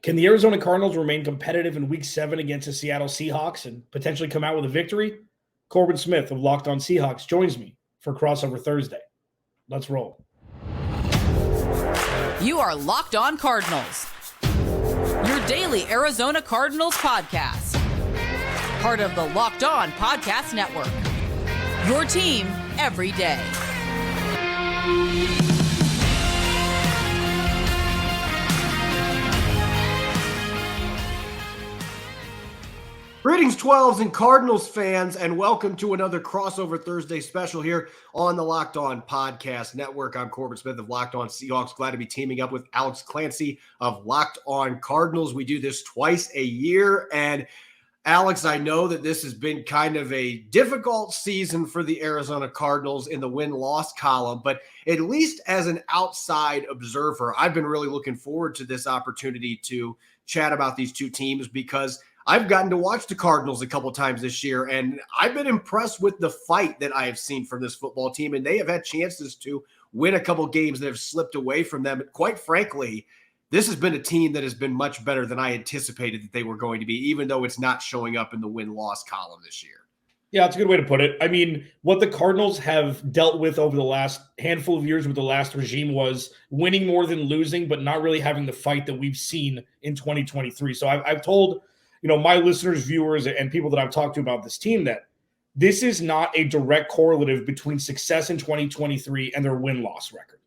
Can the Arizona Cardinals remain competitive in Week 7 against the Seattle Seahawks and potentially come out with a victory? Corbin Smith of Locked on Seahawks joins me for Crossover Thursday. Let's roll. You are Locked on Cardinals, your daily Arizona Cardinals podcast. Part of the Locked on Podcast Network, your team every day. Greetings, 12s and Cardinals fans, and welcome to another Crossover Thursday special here on the Locked On Podcast Network. I'm Corbin Smith of Locked on Seahawks. Glad to be teaming up with Alex Clancy of Locked on Cardinals. We do this twice a year, and Alex, I know that this has been kind of a difficult season for the Arizona Cardinals in the win-loss column, but at least as an outside observer, I've been really looking forward to this opportunity to chat about these two teams because I've gotten to watch the Cardinals a couple times this year, and I've been impressed with the fight that I have seen from this football team, and they have had chances to win a couple games that have slipped away from them. Quite frankly, this has been a team that has been much better than I anticipated that they were going to be, even though it's not showing up in the win-loss column this year. Yeah, that's a good way to put it. I mean, what the Cardinals have dealt with over the last handful of years with the last regime was winning more than losing, but not really having the fight that we've seen in 2023. So I've told my listeners, viewers, and people that I've talked to about this team that this is not a direct correlative between success in 2023 and their win-loss record.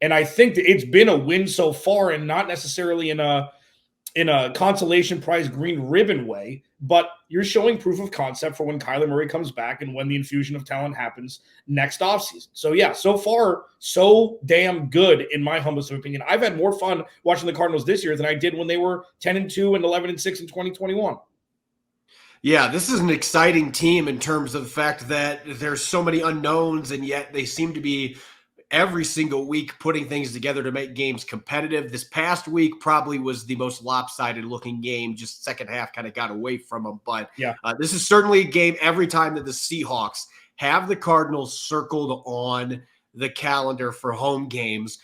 And I think that it's been a win so far and not necessarily in a consolation prize green ribbon way, but you're showing proof of concept for when Kyler Murray comes back and when the infusion of talent happens next offseason. So yeah, so far, so damn good in my humblest opinion. I've had more fun watching the Cardinals this year than I did when they were 10-2 and 11-6 in 2021. Yeah, this is an exciting team in terms of the fact that there's so many unknowns, and yet they seem to be every single week putting things together to make games competitive. This past week probably was the most lopsided looking game. Just second half kind of got away from them. But yeah, this is certainly a game every time that the Seahawks have the Cardinals circled on the calendar for home games.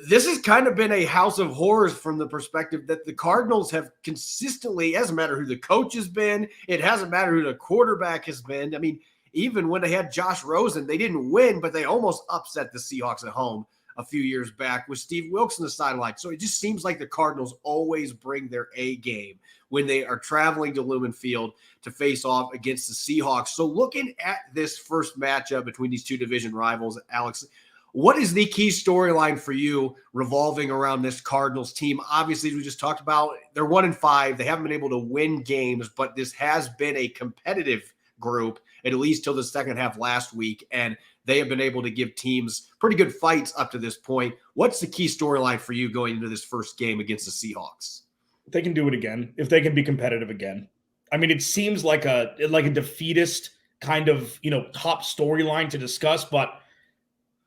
This has kind of been a house of horrors from the perspective that the Cardinals have consistently, it hasn't mattered who the coach has been, it hasn't mattered who the quarterback has been. I mean, even when they had Josh Rosen, they didn't win, but they almost upset the Seahawks at home a few years back with Steve Wilkes on the sideline. So it just seems like the Cardinals always bring their A game when they are traveling to Lumen Field to face off against the Seahawks. So looking at this first matchup between these two division rivals, Alex, what is the key storyline for you revolving around this Cardinals team? Obviously, we just talked about they're 1-5. They haven't been able to win games, but this has been a competitive group at least till the second half last week, and they have been able to give teams pretty good fights up to this point. What's the key storyline for you going into this first game against the Seahawks? They can do it again if they can be competitive again. I mean, it seems like a defeatist kind of top storyline to discuss, but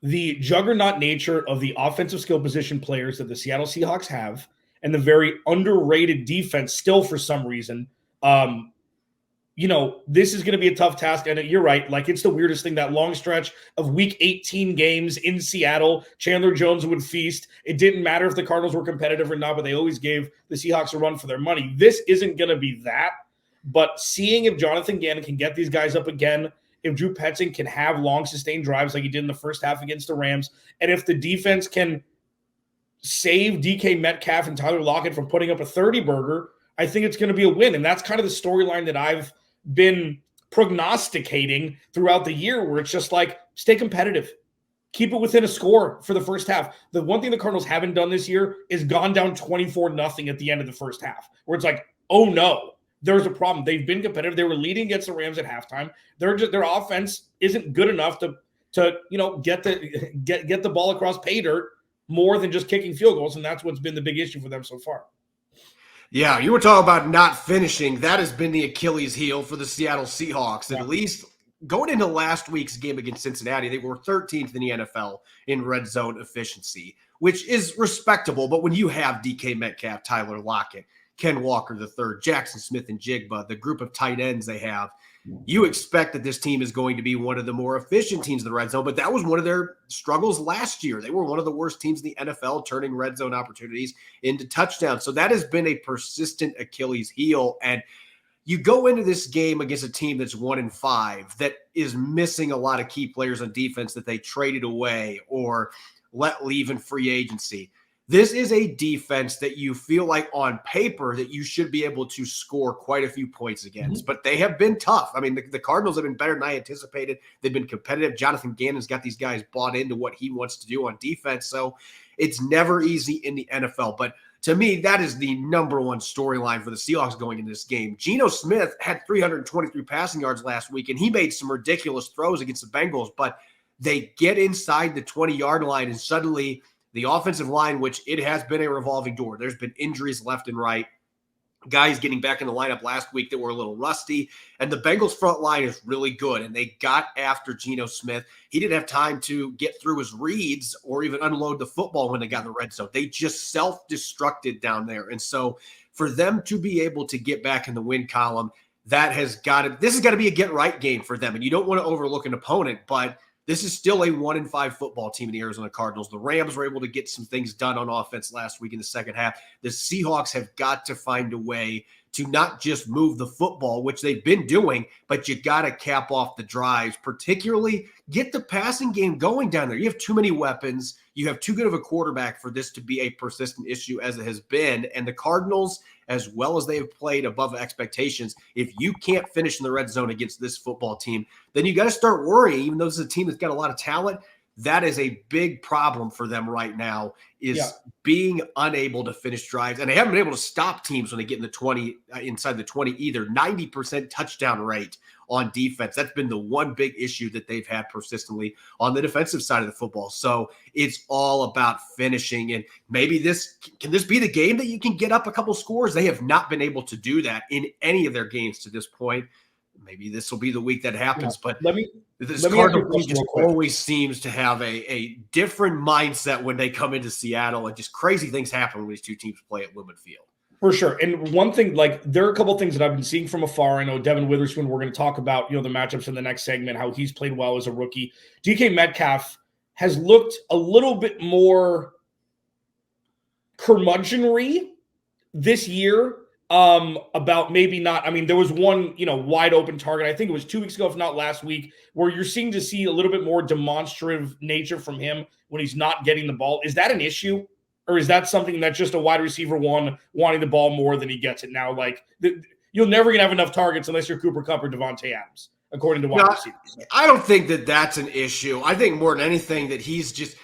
the juggernaut nature of the offensive skill position players that the Seattle Seahawks have and the very underrated defense still for some reason, this is going to be a tough task. And you're right. Like, it's the weirdest thing, that long stretch of week 18 games in Seattle. Chandler Jones would feast. It didn't matter if the Cardinals were competitive or not, but they always gave the Seahawks a run for their money. This isn't going to be that. But seeing if Jonathan Gannon can get these guys up again, if Drew Petzing can have long sustained drives like he did in the first half against the Rams, and if the defense can save DK Metcalf and Tyler Lockett from putting up a 30-burger, I think it's going to be a win. And that's kind of the storyline that I've been prognosticating throughout the year, where it's just like, stay competitive, keep it within a score for the first half. The one thing the Cardinals haven't done this year is gone down 24-0 at the end of the first half, where it's like, oh no, there's a problem. They've been competitive. They were leading against the Rams at halftime. Their offense isn't good enough to get the ball across pay dirt more than just kicking field goals, and that's what's been the big issue for them so far. Yeah, you were talking about not finishing. That has been the Achilles heel for the Seattle Seahawks. At least going into last week's game against Cincinnati, they were 13th in the NFL in red zone efficiency, which is respectable. But when you have DK Metcalf, Tyler Lockett, Ken Walker III, Jackson Smith and Jigba, the group of tight ends they have, you expect that this team is going to be one of the more efficient teams in the red zone, but that was one of their struggles last year. They were one of the worst teams in the NFL turning red zone opportunities into touchdowns. So that has been a persistent Achilles heel. And you go into this game against a team that's 1-5 that is missing a lot of key players on defense that they traded away or let leave in free agency. This is a defense that you feel like on paper that you should be able to score quite a few points against, but they have been tough. I mean, the Cardinals have been better than I anticipated. They've been competitive. Jonathan Gannon's got these guys bought into what he wants to do on defense. So it's never easy in the NFL. But to me, that is the number one storyline for the Seahawks going into this game. Geno Smith had 323 passing yards last week, and he made some ridiculous throws against the Bengals, but they get inside the 20-yard line, and suddenly the offensive line, which it has been a revolving door. There's been injuries left and right. Guys getting back in the lineup last week that were a little rusty. And the Bengals front line is really good. And they got after Geno Smith. He didn't have time to get through his reads or even unload the football when they got in the red zone. They just self-destructed down there. And so for them to be able to get back in the win column, this has got to be a get-right game for them. And you don't want to overlook an opponent, but this is still a 1-5 football team in the Arizona Cardinals. The Rams were able to get some things done on offense last week in the second half. The Seahawks have got to find a way to not just move the football, which they've been doing, but you got to cap off the drives, particularly get the passing game going down there. You have too many weapons. You have too good of a quarterback for this to be a persistent issue as it has been. And the Cardinals, as well as they have played above expectations, if you can't finish in the red zone against this football team, then you got to start worrying, even though this is a team that's got a lot of talent. That is a big problem for them right now, is being unable to finish drives. And they haven't been able to stop teams when they get in the 20, inside the 20 either. 90% touchdown rate on defense. That's been the one big issue that they've had persistently on the defensive side of the football. So it's all about finishing. And maybe can this be the game that you can get up a couple scores? They have not been able to do that in any of their games to this point. Maybe this will be the week that happens, but this Cardinals team just always seems to have a different mindset when they come into Seattle, and just crazy things happen when these two teams play at Lumen Field. For sure. And one thing, there are a couple of things that I've been seeing from afar. I know Devin Witherspoon, we're going to talk about, the matchups in the next segment, how he's played well as a rookie. DK Metcalf has looked a little bit more curmudgeonry this year. About maybe not. I mean, there was one, wide open target. I think it was 2 weeks ago, if not last week, where you're seeing to see a little bit more demonstrative nature from him when he's not getting the ball. Is that an issue? Or is that something that's just a wide receiver one wanting the ball more than he gets it now? You're never going to have enough targets unless you're Cooper Kupp or Devontae Adams, according to wide receivers. I don't think that that's an issue. I think more than anything that he's just,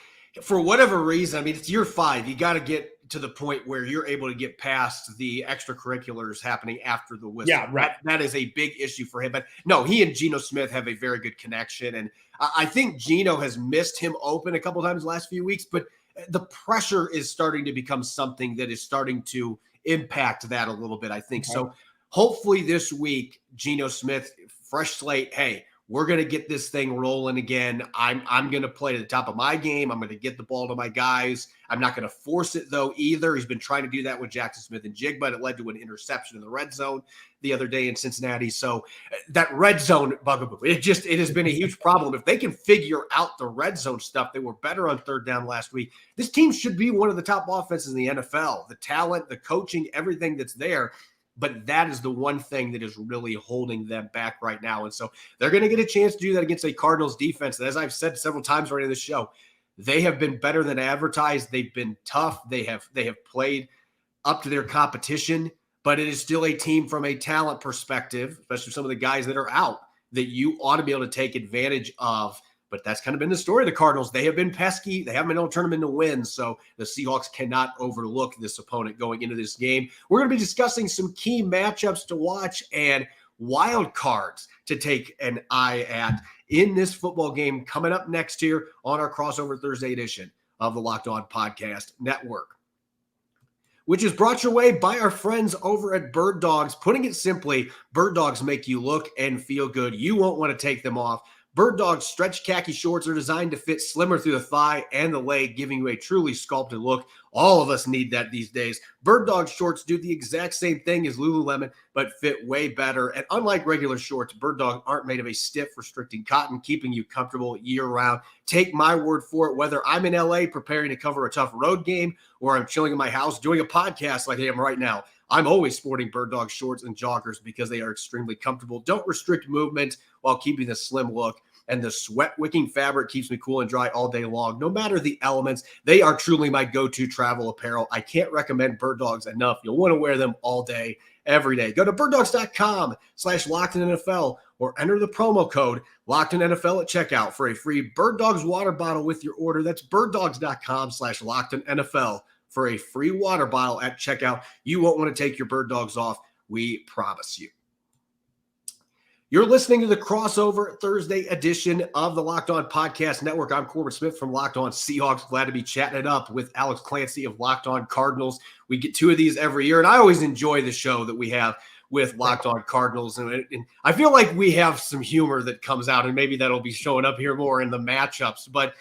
for whatever reason, I mean, it's year 5. You got to get to the point where you're able to get past the extracurriculars happening after the whistle. Yeah, right. That is a big issue for him. But no, he and Geno Smith have a very good connection. And I think Geno has missed him open a couple times the last few weeks, but the pressure is starting to become something that is starting to impact that a little bit, I think. Okay. So hopefully this week, Geno Smith, fresh slate, hey, we're going to get this thing rolling again. I'm going to play to the top of my game. I'm going to get the ball to my guys. I'm not going to force it, though, either. He's been trying to do that with Jackson Smith and Jigba. It led to an interception in the red zone the other day in Cincinnati. So that red zone bugaboo, it has been a huge problem. If they can figure out the red zone stuff, they were better on third down last week. This team should be one of the top offenses in the NFL. The talent, the coaching, everything that's there. But that is the one thing that is really holding them back right now. And so they're going to get a chance to do that against a Cardinals defense that, as I've said several times already in the show, they have been better than advertised. They've been tough. They have played up to their competition, but it is still a team from a talent perspective, especially some of the guys that are out, that you ought to be able to take advantage of. But that's kind of been the story of the Cardinals. They have been pesky. They haven't been able to turn them into wins. So the Seahawks cannot overlook this opponent going into this game. We're going to be discussing some key matchups to watch and wild cards to take an eye at in this football game coming up next here on our Crossover Thursday edition of the Locked On Podcast Network, which is brought your way by our friends over at Bird Dogs. Putting it simply, Bird Dogs make you look and feel good. You won't want to take them off. Bird Dog's stretch khaki shorts are designed to fit slimmer through the thigh and the leg, giving you a truly sculpted look. All of us need that these days. Bird Dog shorts do the exact same thing as Lululemon, but fit way better. And unlike regular shorts, Bird Dog aren't made of a stiff, restricting cotton, keeping you comfortable year-round. Take my word for it, whether I'm in LA preparing to cover a tough road game or I'm chilling in my house doing a podcast like I am right now, I'm always sporting Bird Dog shorts and joggers because they are extremely comfortable, don't restrict movement while keeping the slim look. And the sweat-wicking fabric keeps me cool and dry all day long. No matter the elements, they are truly my go-to travel apparel. I can't recommend Bird Dogs enough. You'll want to wear them all day, every day. Go to birddogs.com/LockedInNFL or enter the promo code LockedInNFL at checkout for a free Bird Dogs water bottle with your order. That's birddogs.com/LockedInNFL for a free water bottle at checkout. You won't want to take your Bird Dogs off. We promise you. You're listening to the crossover Thursday edition of the Locked On Podcast Network. I'm Corbin Smith from Locked On Seahawks. Glad to be chatting it up with Alex Clancy of Locked On Cardinals. We get 2 of these every year, and I always enjoy the show that we have with Locked On Cardinals. And I feel like we have some humor that comes out, and maybe that'll be showing up here more in the matchups. But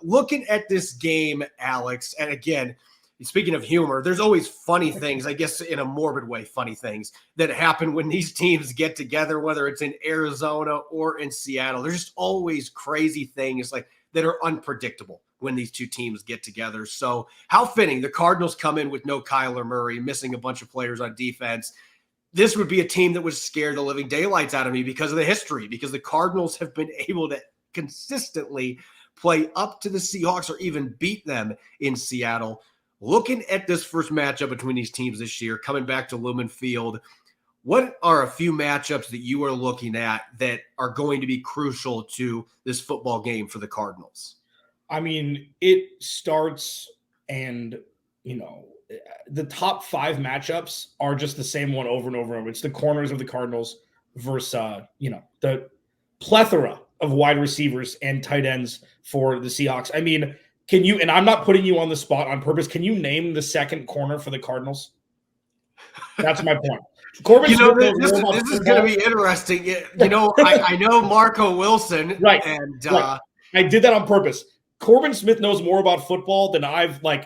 looking at this game, Alex, and again, speaking of humor, there's always funny things, I guess in a morbid way, funny things that happen when these teams get together, whether it's in Arizona or in Seattle. There's just always crazy things like that are unpredictable when these two teams get together. So how fitting. The Cardinals come in with no Kyler Murray, missing a bunch of players on defense. This would be a team that would scare the living daylights out of me because of the history, because the Cardinals have been able to consistently play up to the Seahawks or even beat them in Seattle. Looking at this first matchup between these teams this year, coming back to Lumen Field, what are a few matchups that you are looking at that are going to be crucial to this football game for the Cardinals? I mean, it starts and, the top 5 matchups are just the same one over and over. It's the corners of the Cardinals versus, the plethora of wide receivers and tight ends for the Seahawks. I mean, can you, and I'm not putting you on the spot on purpose, can you name the second corner for the Cardinals? That's my point. Corbin Smith this is going to be interesting. I know Marco Wilson. Right. And right. I did that on purpose. Corbin Smith knows more about football than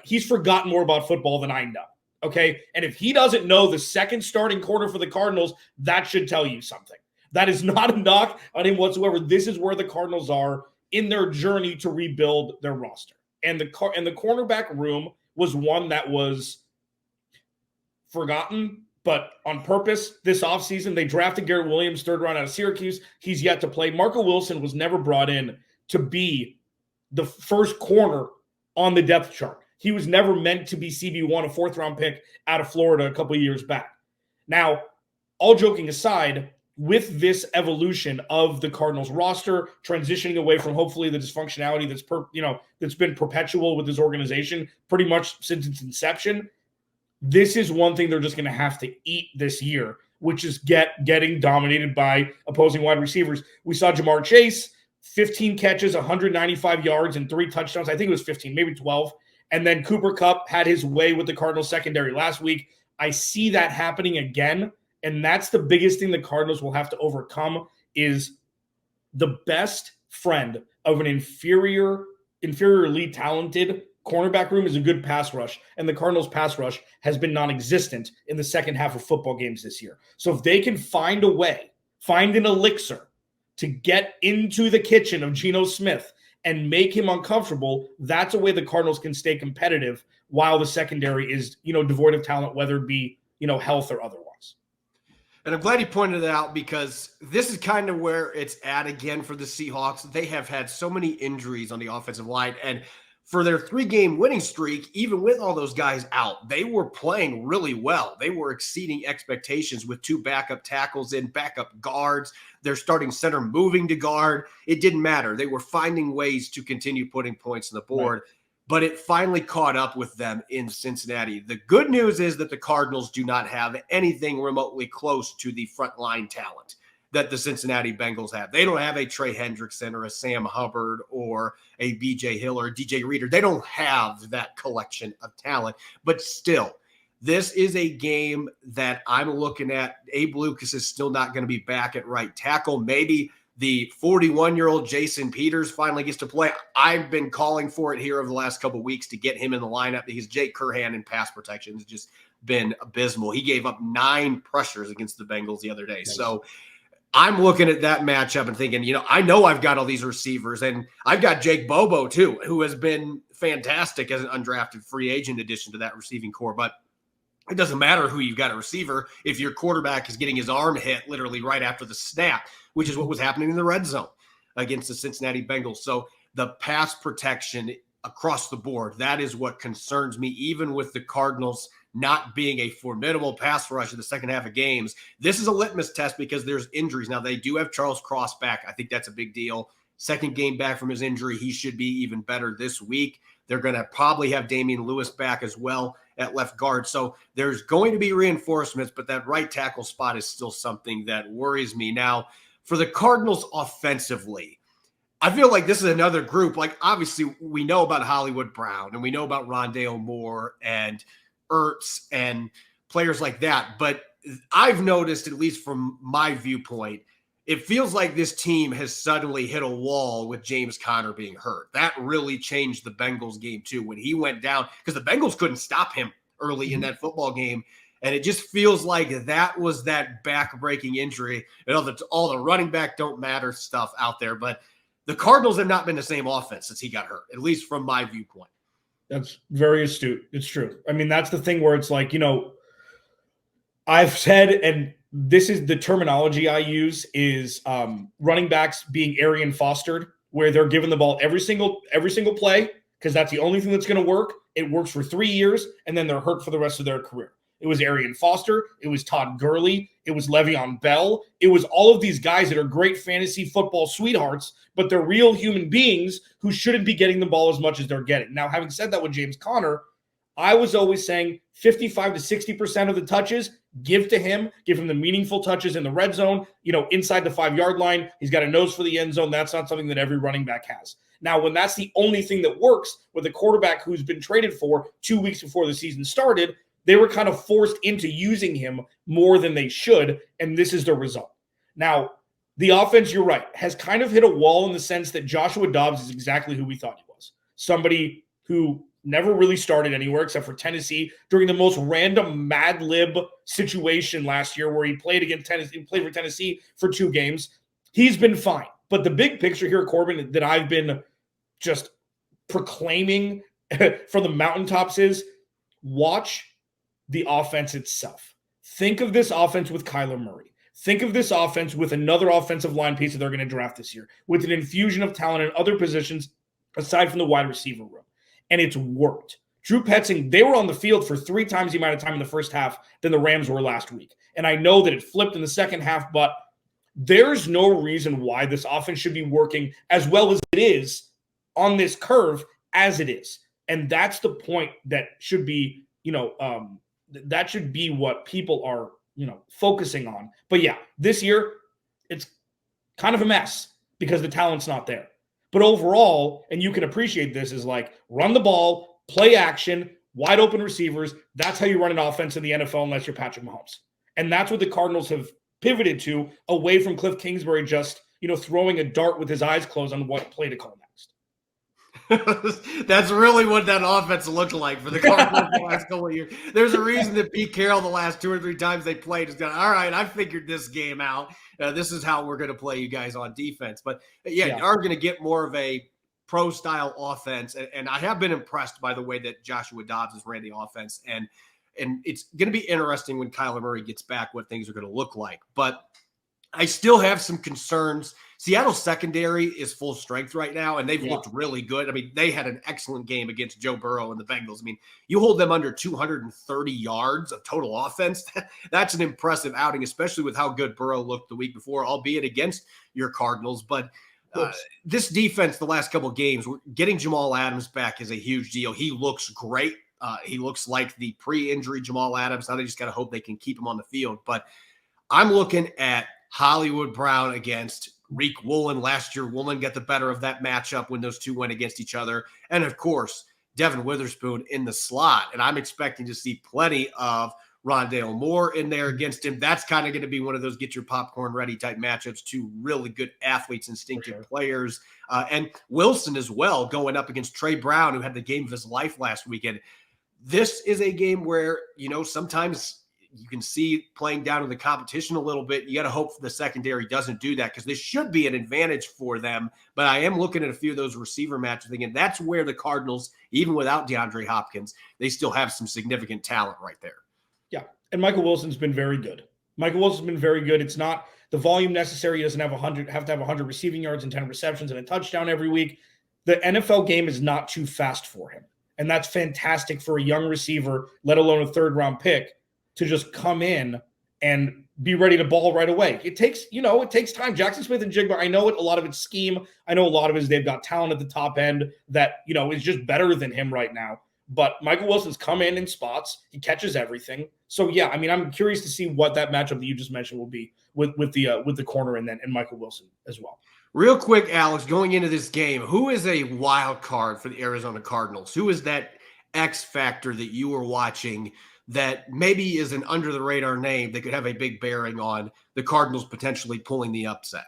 he's forgotten more about football than I know. Okay. And if he doesn't know the second starting corner for the Cardinals, that should tell you something. That is not a knock on him whatsoever. This is where the Cardinals are in their journey to rebuild their roster. And the cornerback room was one that was forgotten, but on purpose this offseason. They drafted Garrett Williams, 3rd round out of Syracuse. He's yet to play. Marco Wilson was never brought in to be the first corner on the depth chart. He was never meant to be CB1, a 4th round pick out of Florida a couple of years back. Now, all joking aside, with this evolution of the Cardinals roster, transitioning away from hopefully the dysfunctionality that's been perpetual with this organization pretty much since its inception, this is one thing they're just going to have to eat this year, which is getting dominated by opposing wide receivers. We saw Jamar Chase, 15 catches, 195 yards, and 3 touchdowns. I think it was 15, maybe 12. And then Cooper Kupp had his way with the Cardinals secondary last week. I see that happening again. And that's the biggest thing the Cardinals will have to overcome is the best friend of an inferiorly talented cornerback room is a good pass rush. And the Cardinals pass rush has been non-existent in the second half of football games this year. So if they can find a way, find an elixir to get into the kitchen of Geno Smith and make him uncomfortable, that's a way the Cardinals can stay competitive while the secondary is, devoid of talent, whether it be, health or otherwise. And I'm glad you pointed it out because this is kind of where it's at again for the Seahawks. They have had so many injuries on the offensive line. And for their 3-game winning streak, even with all those guys out, they were playing really well. They were exceeding expectations with 2 backup tackles in, backup guards, their starting center moving to guard. It didn't matter. They were finding ways to continue putting points on the board. Right. But it finally caught up with them in Cincinnati. The good news is that the Cardinals do not have anything remotely close to the frontline talent that the Cincinnati Bengals have. They don't have a Trey Hendrickson or a Sam Hubbard or a B.J. Hill or a DJ Reader. They don't have that collection of talent. But still, this is a game that I'm looking at. Abe Lucas is still not going to be back at right tackle. Maybe The 41-year-old Jason Peters finally gets to play. I've been calling for it here over the last couple of weeks to get him in the lineup because Jake Curhan in pass protection has just been abysmal. He gave up 9 pressures against the Bengals the other day. Nice. So I'm looking at that matchup and thinking, I know I've got all these receivers, and I've got Jake Bobo too, who has been fantastic as an undrafted free agent addition to that receiving core. But it doesn't matter who you've got a receiver if your quarterback is getting his arm hit literally right after the snap, which is what was happening in the red zone against the Cincinnati Bengals. So the pass protection across the board, that is what concerns me, even with the Cardinals not being a formidable pass rush in the second half of games. This is a litmus test because there's injuries. Now, they do have Charles Cross back. I think that's a big deal. Second game back from his injury. He should be even better this week. They're going to probably have Damian Lewis back as well at left guard. So there's going to be reinforcements, but that right tackle spot is still something that worries me. Now, for the Cardinals offensively, I feel like this is another group. Like, obviously, we know about Hollywood Brown, and we know about Rondale Moore and Ertz and players like that. But I've noticed, at least from my viewpoint, it feels like this team has suddenly hit a wall with James Conner being hurt. That really changed the Bengals game too when he went down, because the Bengals couldn't stop him early in that football game. And it just feels like that was that back-breaking injury. All the running back don't matter stuff out there, but the Cardinals have not been the same offense since he got hurt, at least from my viewpoint. That's very astute. It's true. I mean, that's the thing where it's like, I've said, and this is the terminology I use, is running backs being Arian Fostered, where they're given the ball every single play because that's the only thing that's going to work. It works for 3 years, and then they're hurt for the rest of their career. It was Arian Foster. It was Todd Gurley. It was Le'Veon Bell. It was all of these guys that are great fantasy football sweethearts, but they're real human beings who shouldn't be getting the ball as much as they're getting. Now, having said that with James Conner, I was always saying 55 to 60% of the touches, give to him. Give him the meaningful touches in the red zone, inside the 5-yard line. He's got a nose for the end zone. That's not something that every running back has. Now, when that's the only thing that works with a quarterback who's been traded for 2 weeks before the season started, they were kind of forced into using him more than they should, and this is the result. Now, the offense, you're right, has kind of hit a wall in the sense that Joshua Dobbs is exactly who we thought he was. Somebody who never really started anywhere except for Tennessee during the most random Mad Lib situation last year where he played against Tennessee, played for Tennessee for 2 games. He's been fine. But the big picture here, Corbin, that I've been just proclaiming from the mountaintops is watch the offense itself. Think of this offense with Kyler Murray. Think of this offense with another offensive line piece that they're going to draft this year, with an infusion of talent in other positions aside from the wide receiver room. And it's worked. Drew Petzing, they were on the field for 3 times the amount of time in the first half than the Rams were last week. And I know that it flipped in the second half, but there's no reason why this offense should be working as well as it is on this curve as it is. And that's the point that should be, that should be what people are, focusing on. But yeah, this year, it's kind of a mess because the talent's not there. But overall, and you can appreciate this, is like run the ball, play action, wide open receivers. That's how you run an offense in the NFL unless you're Patrick Mahomes. And that's what the Cardinals have pivoted to, away from Cliff Kingsbury just, throwing a dart with his eyes closed on what play to call next. That's really what that offense looked like for the Cardinals the last couple of years. There's a reason that Pete Carroll, the last 2 or 3 times they played, has gone, all right, I figured this game out. This is how we're going to play you guys on defense. But, you are going to get more of a pro-style offense. And I have been impressed by the way that Joshua Dobbs has ran the offense. And it's going to be interesting when Kyler Murray gets back what things are going to look like. But I still have some concerns. Seattle's secondary is full strength right now, and they've looked really good. I mean, they had an excellent game against Joe Burrow and the Bengals. I mean, you hold them under 230 yards of total offense. That's an impressive outing, especially with how good Burrow looked the week before, albeit against your Cardinals. But this defense, the last couple of games, getting Jamal Adams back is a huge deal. He looks great. He looks like the pre-injury Jamal Adams. Now they just got to hope they can keep him on the field. But I'm looking at Hollywood Brown against Reek Woolen. Last year, Woolen got the better of that matchup when those two went against each other. And, of course, Devin Witherspoon in the slot. And I'm expecting to see plenty of Rondale Moore in there against him. That's kind of going to be one of those get your popcorn ready type matchups. Two really good athletes, instinctive players. And Wilson as well going up against Trey Brown, who had the game of his life last weekend. This is a game where, sometimes you can see playing down to the competition a little bit. You got to hope the secondary doesn't do that because this should be an advantage for them. But I am looking at a few of those receiver matches again. That's where the Cardinals, even without DeAndre Hopkins, they still have some significant talent right there. Yeah, and Michael Wilson's been very good. It's not the volume necessary. He doesn't have to have 100 receiving yards and 10 receptions and a touchdown every week. The NFL game is not too fast for him. And that's fantastic for a young receiver, let alone a third-round pick, to just come in and be ready to ball right away. It takes time. Jackson Smith and Jigba, I know a lot of it's scheme. I know a lot of it is they've got talent at the top end that, is just better than him right now. But Michael Wilson's come in spots. He catches everything. So, yeah, I'm curious to see what that matchup that you just mentioned will be with the corner and Michael Wilson as well. Real quick, Alex, going into this game, who is a wild card for the Arizona Cardinals? Who is that X factor that you were watching that maybe is an under-the-radar name that could have a big bearing on the Cardinals potentially pulling the upset?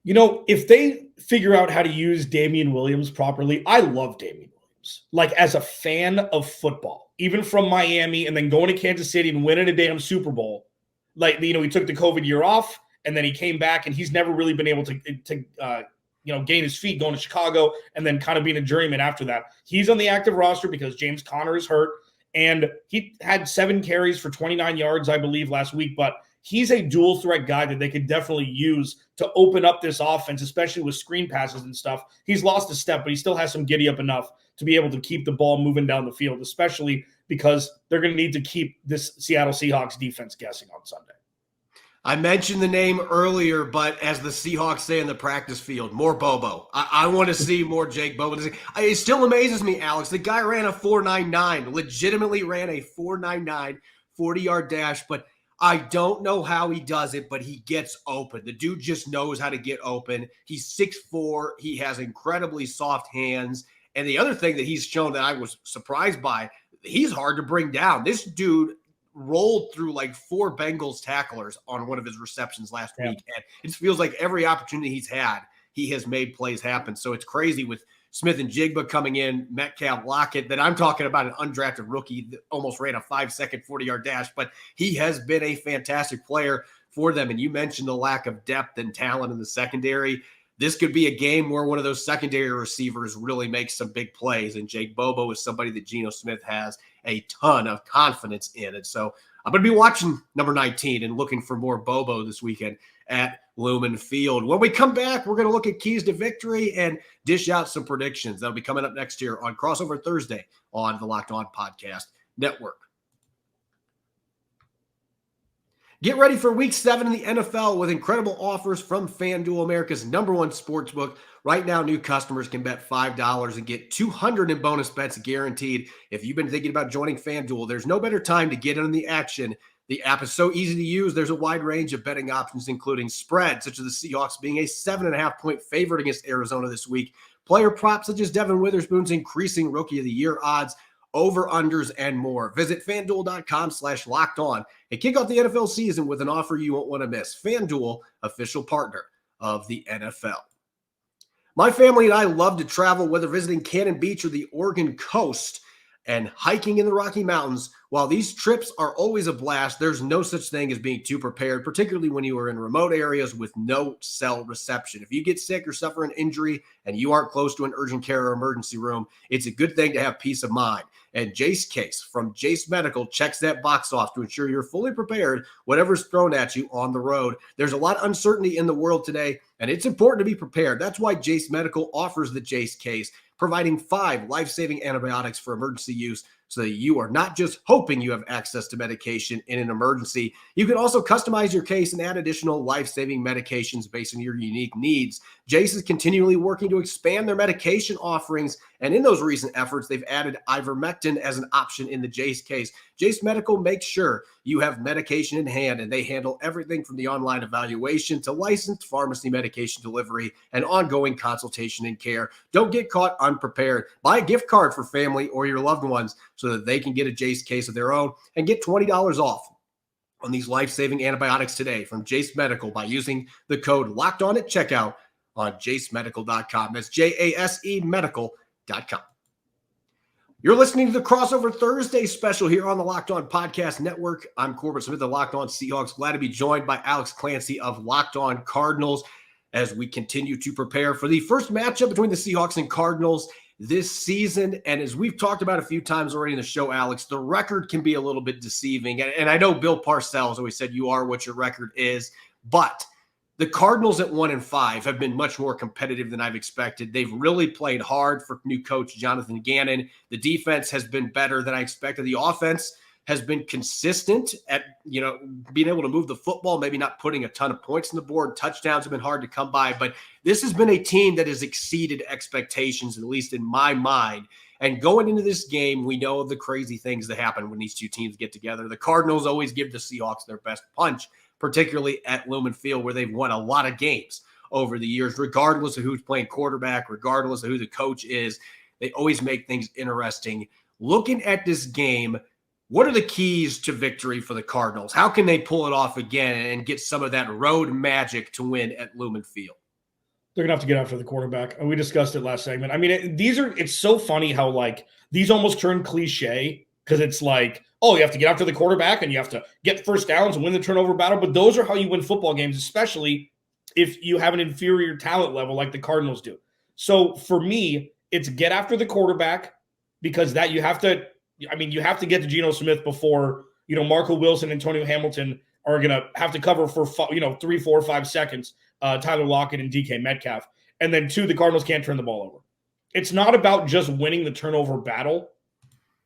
If they figure out how to use Damian Williams properly, I love Damian Williams. Like, as a fan of football, even from Miami and then going to Kansas City and winning a damn Super Bowl, he took the COVID year off, and then he came back, and he's never really been able to gain his feet going to Chicago and then kind of being a journeyman after that. He's on the active roster because James Conner is hurt. And he had 7 carries for 29 yards, I believe, last week. But he's a dual threat guy that they could definitely use to open up this offense, especially with screen passes and stuff. He's lost a step, but he still has some giddy up enough to be able to keep the ball moving down the field, especially because they're going to need to keep this Seattle Seahawks defense guessing on Sunday. I mentioned the name earlier, but as the Seahawks say in the practice field, more Bobo. I want to see more Jake Bobo. It still amazes me, Alex. The guy ran a 4.99, legitimately ran a 4.99 40-yard dash, but I don't know how he does it, but he gets open. The dude just knows how to get open. He's 6'4". He has incredibly soft hands. And the other thing that he's shown that I was surprised by, he's hard to bring down. This dude rolled through like 4 Bengals tacklers on one of his receptions last week. And it feels like every opportunity he's had, he has made plays happen. So it's crazy with Smith and Jigba coming in, Metcalf, Lockett, that I'm talking about an undrafted rookie that almost ran a 5-second 40-yard dash, but he has been a fantastic player for them. And you mentioned the lack of depth and talent in the secondary. This could be a game where one of those secondary receivers really makes some big plays. And Jake Bobo is somebody that Geno Smith has a ton of confidence in. And so I'm going to be watching number 19 and looking for more Bobo this weekend at Lumen Field. When we come back, we're going to look at keys to victory and dish out some predictions. That'll be coming up next year on Crossover Thursday on the Locked On Podcast Network. Get ready for Week 7 in the NFL with incredible offers from FanDuel, America's #1 sportsbook. Right now, new customers can bet $5 and get $200 in bonus bets guaranteed. If you've been thinking about joining FanDuel, there's no better time to get in on the action. The app is so easy to use. There's a wide range of betting options, including spreads, such as the Seahawks being a 7.5-point favorite against Arizona this week. Player props, such as Devin Witherspoon's increasing Rookie of the Year odds, over-unders, and more. Visit FanDuel.com/lockedon and kick off the NFL season with an offer you won't want to miss. FanDuel, official partner of the NFL. My family and I love to travel, whether visiting Cannon Beach or the Oregon coast and hiking in the Rocky Mountains. While these trips are always a blast, there's no such thing as being too prepared, particularly when you are in remote areas with no cell reception. If you get sick or suffer an injury and you aren't close to an urgent care or emergency room, it's a good thing to have peace of mind. And Jace Case from Jace Medical checks that box off to ensure you're fully prepared whatever's thrown at you on the road. There's a lot of uncertainty in the world today, and it's important to be prepared. That's why Jace Medical offers the Jace Case, providing 5 life-saving antibiotics for emergency use so that you are not just hoping you have access to medication in an emergency. You can also customize your case and add additional life-saving medications based on your unique needs. Jace is continually working to expand their medication offerings, and in those recent efforts, they've added ivermectin as an option in the Jace case. Jace Medical makes sure you have medication in hand, and they handle everything from the online evaluation to licensed pharmacy medication delivery and ongoing consultation and care. Don't get caught unprepared. Buy a gift card for family or your loved ones so that they can get a Jace case of their own and get $20 off on these life-saving antibiotics today from Jace Medical by using the code LOCKEDON at checkout on jacemedical.com. That's JASE medical.com. You're listening to the Crossover Thursday special here on the Locked On Podcast Network. I'm Corbin Smith of Locked On Seahawks. Glad to be joined by Alex Clancy of Locked On Cardinals as we continue to prepare for the first matchup between the Seahawks and Cardinals this season. And as we've talked about a few times already in the show, Alex, the record can be a little bit deceiving. And I know Bill Parcells always said you are what your record is, but the Cardinals at 1-5 have been much more competitive than I've expected. They've really played hard for new coach Jonathan Gannon. The defense has been better than I expected. The offense has been consistent at, being able to move the football, maybe not putting a ton of points on the board. Touchdowns have been hard to come by, but this has been a team that has exceeded expectations, at least in my mind. And going into this game, we know of the crazy things that happen when these two teams get together. The Cardinals always give the Seahawks their best punch, particularly at Lumen Field, where they've won a lot of games over the years, regardless of who's playing quarterback, regardless of who the coach is. They always make things interesting. Looking at this game, what are the keys to victory for the Cardinals? How can they pull it off again and get some of that road magic to win at Lumen Field? They're going to have to get after the quarterback. We discussed it last segment. I mean, it's so funny how, these almost turn cliche because it's like, oh, you have to get after the quarterback and you have to get first downs and win the turnover battle. But those are how you win football games, especially if you have an inferior talent level like the Cardinals do. So for me, it's get after the quarterback because that you have to get to Geno Smith before, Marco Wilson, Antonio Hamilton are going to have to cover for, 3, 4, 5 seconds, Tyler Lockett and DK Metcalf. And then 2, the Cardinals can't turn the ball over. It's not about just winning the turnover battle.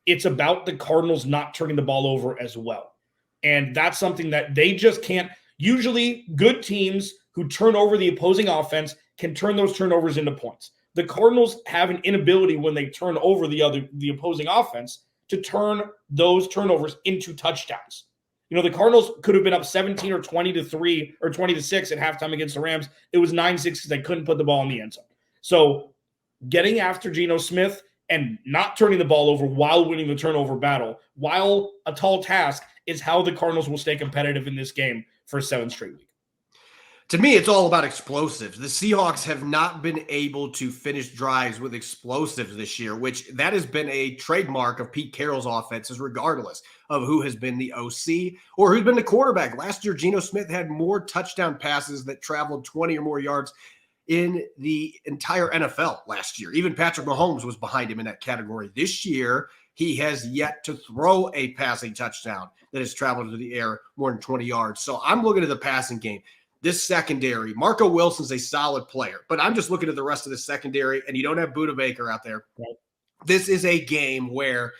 It's about the Cardinals not turning the ball over as well. And that's something that they just can't. Usually good teams who turn over the opposing offense can turn those turnovers into points. The Cardinals have an inability when they turn over the opposing offense to turn those turnovers into touchdowns. The Cardinals could have been up 17 or 20-3 or 20-6 at halftime against the Rams. It was 9-6 because they couldn't put the ball in the end zone. So getting after Geno Smith and not turning the ball over while winning the turnover battle, while a tall task, is how the Cardinals will stay competitive in this game for a 7th straight week. To me, it's all about explosives. The Seahawks have not been able to finish drives with explosives this year, which that has been a trademark of Pete Carroll's offenses, regardless of who has been the OC or who's been the quarterback. Last year, Geno Smith had more touchdown passes that traveled 20 or more yards in the entire NFL last year. Even Patrick Mahomes was behind him in that category. This year, he has yet to throw a passing touchdown that has traveled to the air more than 20 yards. So I'm looking at the passing game. This secondary, Marco Wilson's a solid player, but I'm just looking at the rest of the secondary, and you don't have Budda Baker out there. Right. This is a game where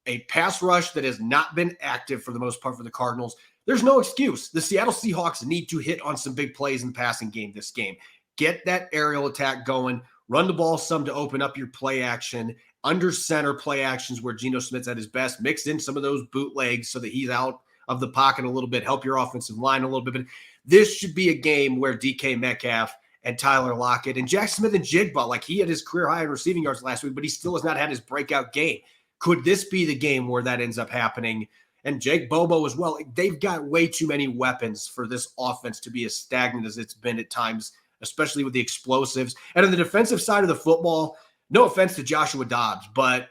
a pass rush that has not been active for the most part for the Cardinals, there's no excuse. The Seattle Seahawks need to hit on some big plays in the passing game this game. Get that aerial attack going, run the ball some to open up your play action, under center play actions where Geno Smith's at his best, mix in some of those bootlegs so that he's out of the pocket a little bit, help your offensive line a little bit. But this should be a game where DK Metcalf and Tyler Lockett and Jack Smith and Jigba, he had his career high in receiving yards last week, but he still has not had his breakout game. Could this be the game where that ends up happening? And Jake Bobo as well. They've got way too many weapons for this offense to be as stagnant as it's been at times, especially with the explosives. And on the defensive side of the football, no offense to Joshua Dobbs, but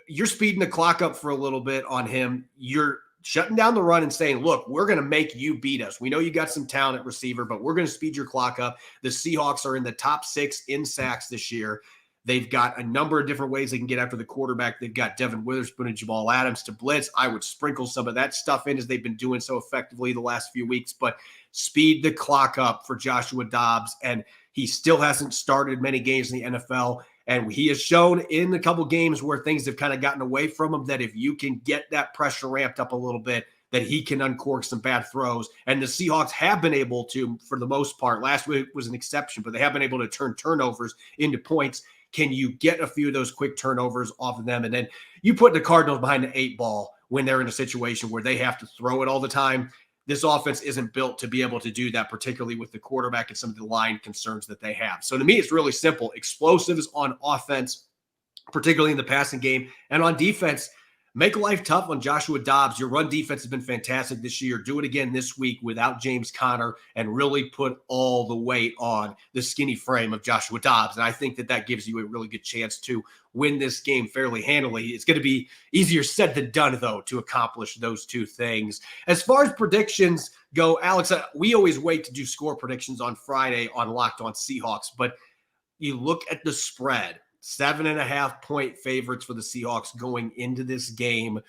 you're speeding the clock up for a little bit on him. You're shutting down the run and saying, look, we're going to make you beat us. We know you got some talent at receiver, but we're going to speed your clock up. The Seahawks are in the top 6 in sacks this year. They've got a number of different ways they can get after the quarterback. They've got Devin Witherspoon and Jamal Adams to blitz. I would sprinkle some of that stuff in as they've been doing so effectively the last few weeks, but speed the clock up for Joshua Dobbs. And he still hasn't started many games in the NFL. And he has shown in a couple games where things have kind of gotten away from him that if you can get that pressure ramped up a little bit, that he can uncork some bad throws. And the Seahawks have been able to, for the most part, last week was an exception, but they have been able to turn turnovers into points. Can you get a few of those quick turnovers off of them? And then you put the Cardinals behind the 8-ball when they're in a situation where they have to throw it all the time. This offense isn't built to be able to do that, particularly with the quarterback and some of the line concerns that they have. So to me, it's really simple. Explosives on offense, particularly in the passing game, and on defense, make life tough on Joshua Dobbs. Your run defense has been fantastic this year. Do it again this week without James Conner and really put all the weight on the skinny frame of Joshua Dobbs. And I think that gives you a really good chance to win this game fairly handily. It's going to be easier said than done, though, to accomplish those two things. As far as predictions go, Alex, we always wait to do score predictions on Friday on Locked On Seahawks, but you look at the spread. 7.5-point favorites for the Seahawks going into this game.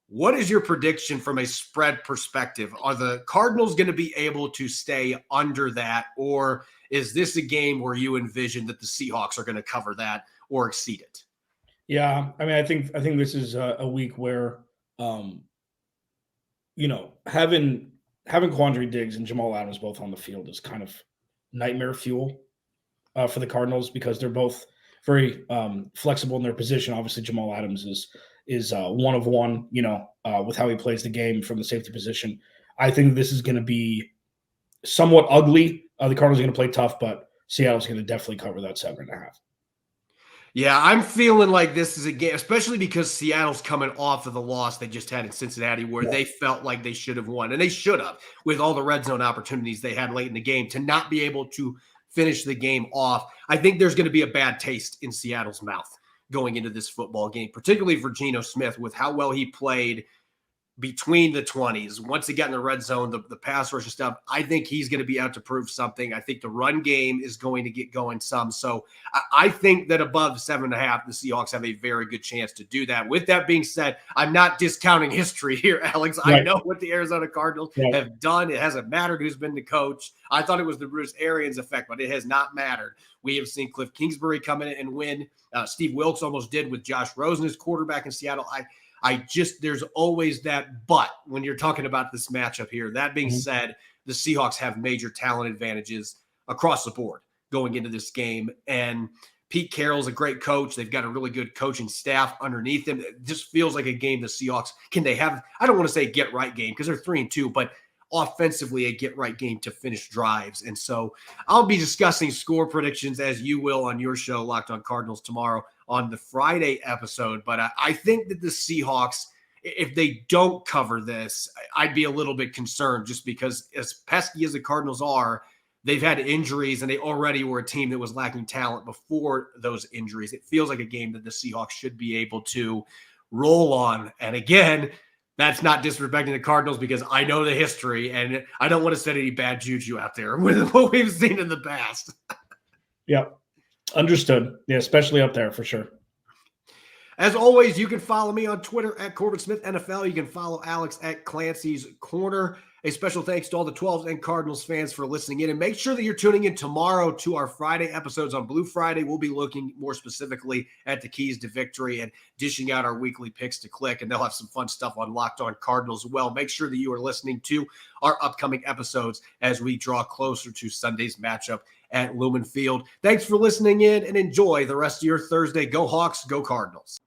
What is your prediction from a spread perspective? Are the Cardinals going to be able to stay under that, or is this a game where you envision that the Seahawks are going to cover that or exceed it? Yeah, I mean, I think this is a week where, having Quandre Diggs and Jamal Adams both on the field is kind of nightmare fuel for the Cardinals, because they're both very flexible in their position. Obviously, Jamal Adams is one of one, with how he plays the game from the safety position. I think this is going to be somewhat ugly. The Cardinals are going to play tough, but Seattle's going to definitely cover that 7.5. Yeah, I'm feeling like this is a game, especially because Seattle's coming off of the loss they just had in Cincinnati, where they felt like they should have won, and they should have, with all the red zone opportunities they had late in the game, to not be able to finish the game off. I think there's going to be a bad taste in Seattle's mouth going into this football game, particularly for Geno Smith, with how well he played between the 20s. Once he got in the red zone, the pass rush and stuff, I think he's going to be out to prove something. I think the run game is going to get going some. So I think that above 7.5, the Seahawks have a very good chance to do that. With that being said, I'm not discounting history here, Alex. Right. I know what the Arizona Cardinals have done. It hasn't mattered who's been the coach. I thought it was the Bruce Arians effect, but it has not mattered. We have seen Cliff Kingsbury come in and win. Steve Wilkes almost did with Josh Rosen as quarterback in Seattle. There's always that but when you're talking about this matchup here. That being said, the Seahawks have major talent advantages across the board going into this game. And Pete Carroll's a great coach. They've got a really good coaching staff underneath them. It just feels like a game the Seahawks, I don't want to say get right game because they're 3-2, but offensively a get right game to finish drives. And so I'll be discussing score predictions as you will on your show, Locked On Cardinals, tomorrow on the Friday episode. But I think that the Seahawks, if they don't cover this, I'd be a little bit concerned, just because as pesky as the Cardinals are, they've had injuries and they already were a team that was lacking talent before those injuries. It feels like a game that the Seahawks should be able to roll on. And again, that's not disrespecting the Cardinals, because I know the history and I don't want to set any bad juju out there with what we've seen in the past. Yep. Understood. Yeah, especially up there for sure. As always, you can follow me on Twitter at Corbin Smith NFL. You can follow Alex at Clancy's Corner. A special thanks to all the 12s and Cardinals fans for listening in. And make sure that you're tuning in tomorrow to our Friday episodes. On Blue Friday, we'll be looking more specifically at the keys to victory and dishing out our weekly picks to click. And they'll have some fun stuff on Locked On Cardinals as well. Make sure that you are listening to our upcoming episodes as we draw closer to Sunday's matchup at Lumen Field. Thanks for listening in and enjoy the rest of your Thursday. Go Hawks, go Cardinals.